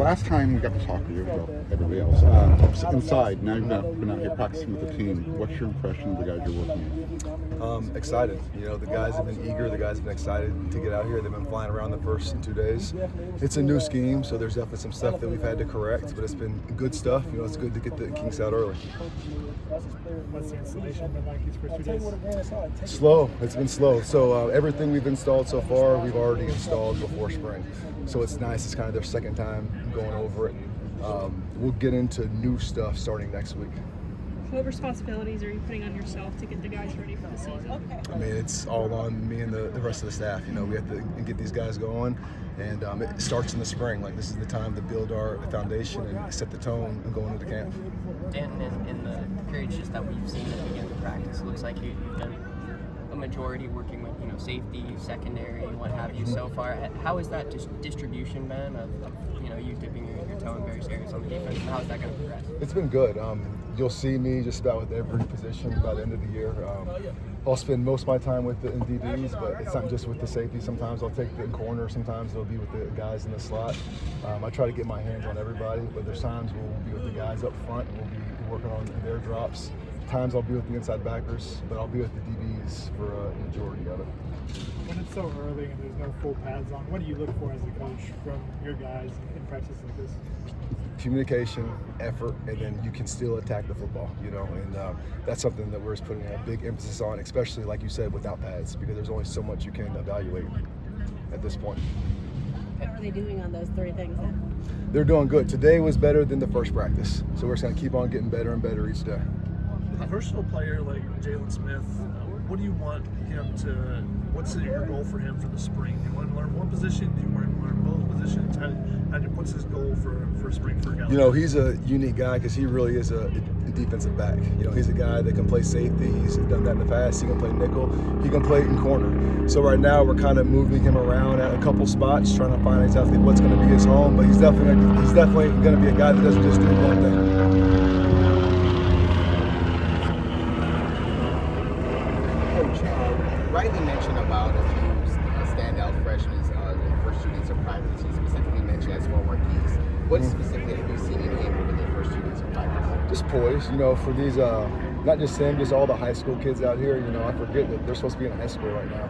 last time we got to talk to you, well, everybody else, inside, now you've been out here practicing with the team. What's your impression of the guys you're working with? Excited. You know, the guys have been eager. The guys have been excited to get out here. They've been flying around the first 2 days. It's a new scheme, so there's definitely some stuff that we've had to correct, but it's been good stuff. You know, it's good to get the kinks out early. What's the installation been like these first 2 days? Slow. It's been slow. So everything we've installed so far, we've already installed before spring. So it's nice. It's kind of their second time going over it. We'll get into new stuff starting next week. What responsibilities are you putting on yourself to get the guys ready for the season? I mean, it's all on me and the rest of the staff. You know, we have to get these guys going, and it starts in the spring. Like, this is the time to build our foundation and set the tone and go into the camp. Dan, in the periods just that we've seen at the beginning of practice, it looks like you've done a majority working with, you know, safety, secondary, what have you so far. How has that distribution been of you know, you dipping your toe in various areas on the defense, and how is that going to progress? It's been good. You'll see me just about with every position by the end of the year. I'll spend most of my time with the DBs, but it's not just with the safety. Sometimes I'll take the corner. Sometimes it'll be with the guys in the slot. I try to get my hands on everybody, but there's times we'll be with the guys up front and we'll be working on their drops. Times I'll be with the inside backers, but I'll be with the DBs for a majority of it. When it's so early and there's no full pads on, what do you look for as a coach from your guys in practice like this? Communication, effort, and then you can still attack the football, you know, and that's something that we're just putting a big emphasis on, especially, like you said, without pads, because there's only so much you can evaluate at this point. How are they doing on those 3 things then? They're doing good. Today was better than the first practice, so we're just going to keep on getting better and better each day. With a versatile player like Jaylin Smith, what do you want him to, what's your goal for him for the spring? Do you want him to learn one position? Do you want him to learn both positions? What's his goal for spring for a guy? You know, he's a unique guy because he really is a defensive back. You know, he's a guy that can play safety. He's done that in the past. He can play nickel. He can play in corner. So right now we're kind of moving him around at a couple spots, trying to find exactly what's going to be his home. But he's definitely going to be a guy that doesn't just do one thing. Rightly mentioned about a few standout freshmen in the first 2 days of practice. You specifically mentioned as one more keys. What specifically have you seen in him over the first 2 days of practice? Just poise, you know, for these, not just him, just all the high school kids out here. You know, I forget that they're supposed to be in high school right now.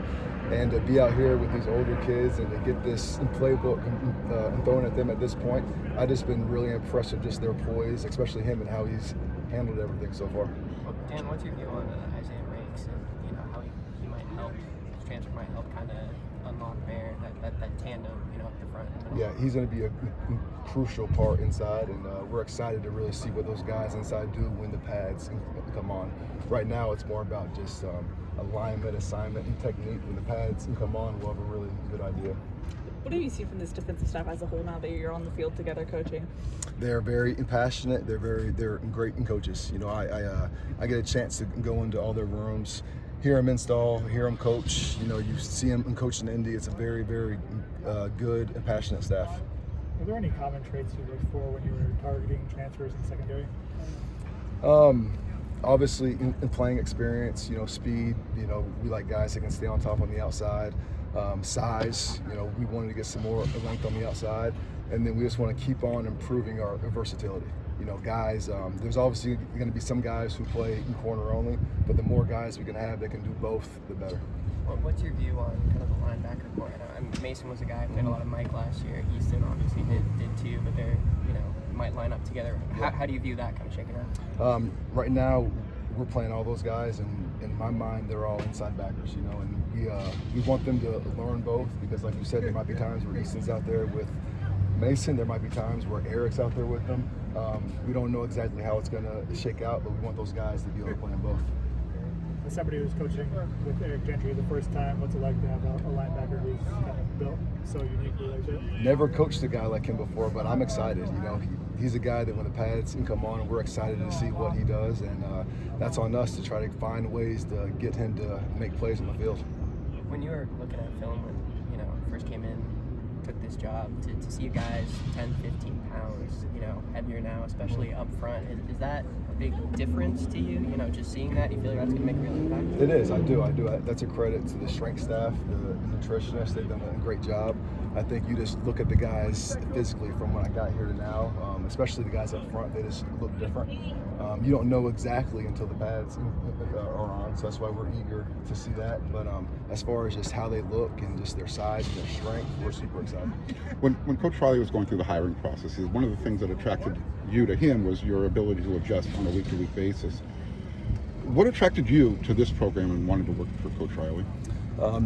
And to be out here with these older kids and to get this playbook and thrown at them at this point, I've just been really impressed with just their poise, especially him and how he's handled everything so far. Dan, what's your view on Isaiah Rakes and, you know, how he might help, his transfer might help kind of unlock there, that tandem, you know, up the front? Yeah, he's going to be a crucial part inside, and we're excited to really see what those guys inside do when the pads come on. Right now, it's more about just alignment, assignment, and technique. When the pads come on, we'll have a really good idea. What do you see from this defensive staff as a whole now that you're on the field together coaching? They're very passionate. They're great coaches. You know, I get a chance to go into all their rooms, hear them install, hear them coach. You know, you see them coach in Indy. It's a very, very good and passionate staff. Are there any common traits you look for when you were targeting transfers in secondary? Obviously, in playing experience, you know, speed. You know, we like guys that can stay on top on the outside. Size, you know, we wanted to get some more length on the outside, and then we just want to keep on improving our versatility. You know, guys, there's obviously going to be some guys who play in corner only, but the more guys we can have that can do both, the better. Well, what's your view on kind of the linebacker core? I mean, Mason was a guy who played a lot of Mike last year. Easton obviously did too, but they're, you know, might line up together. How do you view that kind of shaking out? Right now, we're playing all those guys, and in my mind, they're all inside backers, you know, and we want them to learn both, because like you said, there might be times where Easton's out there with Mason, there might be times where Eric's out there with them. We don't know exactly how it's going to shake out, but we want those guys to be able to play in both. As somebody who's coaching with Eric Gentry the first time, what's it like to have a linebacker who's kind of built so uniquely like that? Never coached a guy like him before, but I'm excited. You know, he's a guy that when the pads can come on, we're excited to see what he does, and that's on us to try to find ways to get him to make plays on the field. When you were looking at film when, you know, first came in, took this job, to see you guys 10, 15 pounds, you know, heavier now, especially up front, is that big difference to you? You know, just seeing that, you feel like that's going to make a real impact? It is. I do. That's a credit to the strength staff, the nutritionists. They've done a great job. I think you just look at the guys physically from when I got here to now, especially the guys up front. They just look different. You don't know exactly until the pads are on, so that's why we're eager to see that. But as far as just how they look and just their size and their strength, we're super excited. When Coach Riley was going through the hiring process, one of the things that attracted you to him was your ability to adjust on a week-to-week basis. What attracted you to this program and wanted to work for Coach Riley?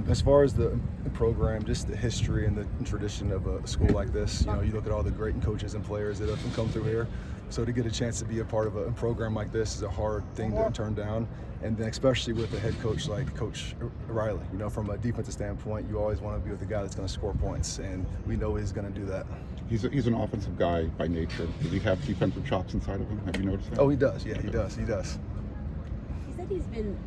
As far as the program, just the history and the tradition of a school like this, you know, you look at all the great coaches and players that have come through here. So to get a chance to be a part of a program like this is a hard thing to turn down. And then especially with a head coach like Coach Riley, you know, from a defensive standpoint, you always want to be with a guy that's going to score points, and we know he's going to do that. He's an offensive guy by nature. Does he have defensive chops inside of him? Have you noticed that? Oh, he does. Yeah, he does. He does. You said he's been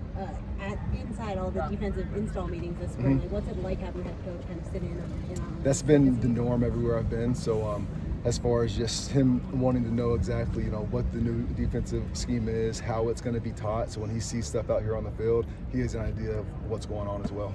inside all the defensive install meetings this spring. Like, what's it like having head coach kind of sit in on That's been the norm everywhere I've been. So as far as just him wanting to know exactly, you know, what the new defensive scheme is, how it's going to be taught. So when he sees stuff out here on the field, he has an idea of what's going on as well.